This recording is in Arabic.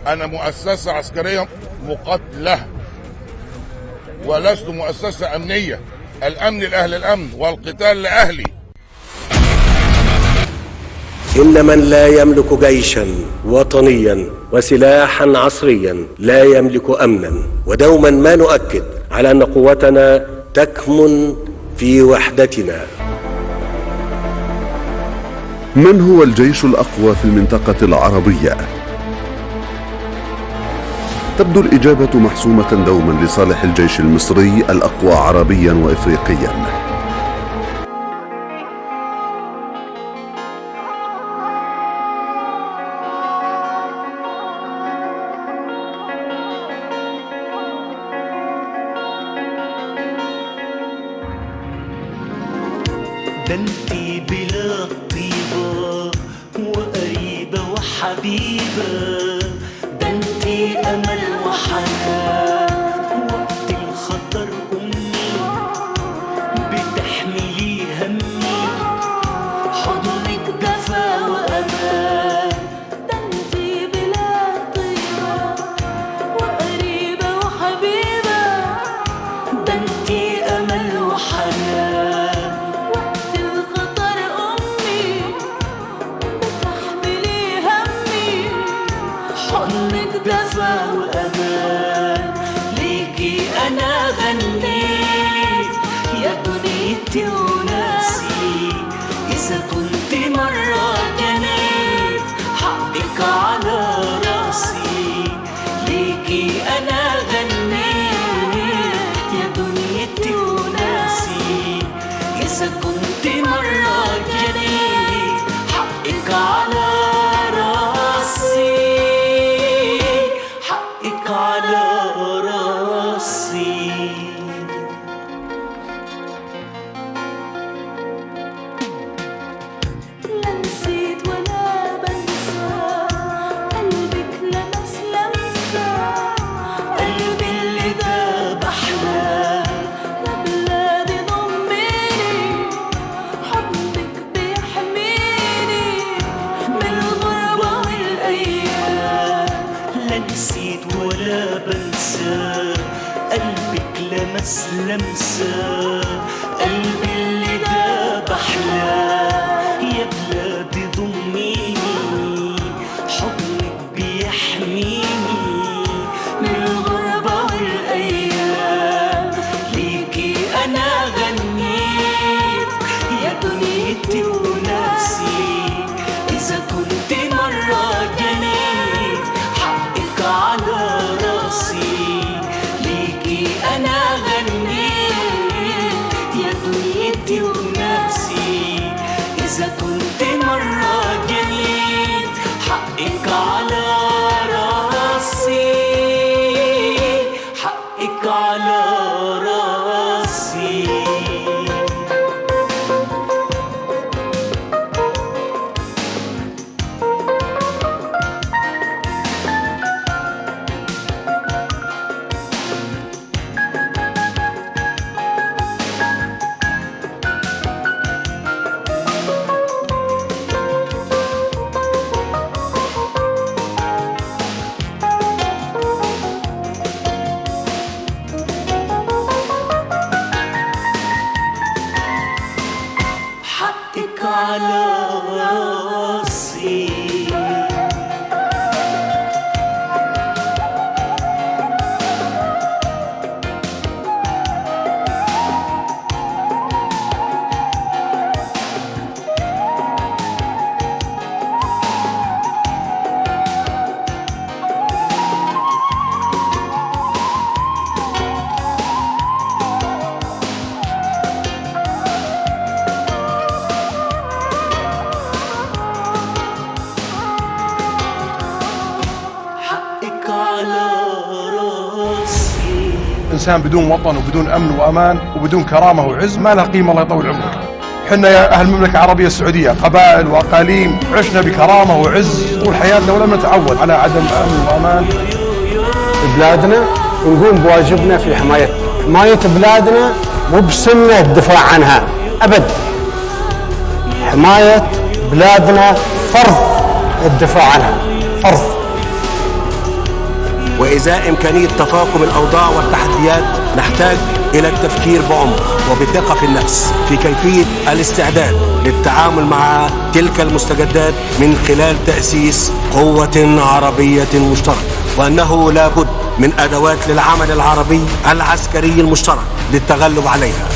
أنا مؤسسة عسكرية مقاتلة ولست مؤسسة أمنية. الأمن لأهل الأمن والقتال لأهلي. إن من لا يملك جيشا وطنيا وسلاحا عصريا لا يملك أمنا. ودوما ما نؤكد على أن قوتنا تكمن في وحدتنا. من هو الجيش الأقوى في المنطقة العربية؟ تبدو الإجابة محسومة دوما لصالح الجيش المصري الأقوى عربيا وإفريقيا. ده انتي بلا طيبة وقريبة وحبيبة، ده انتي أمل وحنان وقت الخطر أمي، بتحملي همي حضنك دفا وأمان. ده انتي بلا طيبة وقريبة وحبيبة، ده انتي أمل وحنان حضنك دفا وأمان. ليكي أنا غنيت يا دنيتي وناسي، إذا كنت مرة جنيت حقك على راسي. ليكي أنا غنيت يا دنيتي وناسي، إذا كنت مرة جنيت حقك على راسي. على راسي لا نسيت ولا بنسى، قلبك لمس لمسة، قلبي اللي داب أحلام. يا بلادي ضميني حضنك بيحميني من الغربة والأيام. لا نسيت ولا بنسى، قلبك لمس لمسة، قلبي اللي داب أحلام. يا بلادي ضميني حضنك بيحميني من الغربة والأيام. ليكي أنا غنيت يا دنيتي وناسي، إذا كنت مرة جنيت حقك على راسي. ليكي أنا غنيت يا دنيتي وناسي، إذا كنت مرة جنيت حقك على راسي. حقك على راسي. حقك على راسي. إنسان بدون وطن وبدون أمن وأمان وبدون كرامة وعز ما له قيمة. الله يطول عمرك. حنا يا أهل المملكة العربية السعودية قبائل وأقاليم عشنا بكرامة وعز طول حياتنا ولم نتعود على عدم أمن وأمان. بلادنا ونقوم بواجبنا في حماية بلادنا، مو بسنة الدفاع عنها أبد. حماية بلادنا فرض الدفاع عنها، فرض. وإزاء إمكانية تفاقم الأوضاع والتحديات نحتاج إلى التفكير بعمق وبدقة في النفس في كيفية الاستعداد للتعامل مع تلك المستجدات من خلال تأسيس قوة عربية مشتركة، وأنه لا بد من أدوات للعمل العربي العسكري المشترك للتغلب عليها.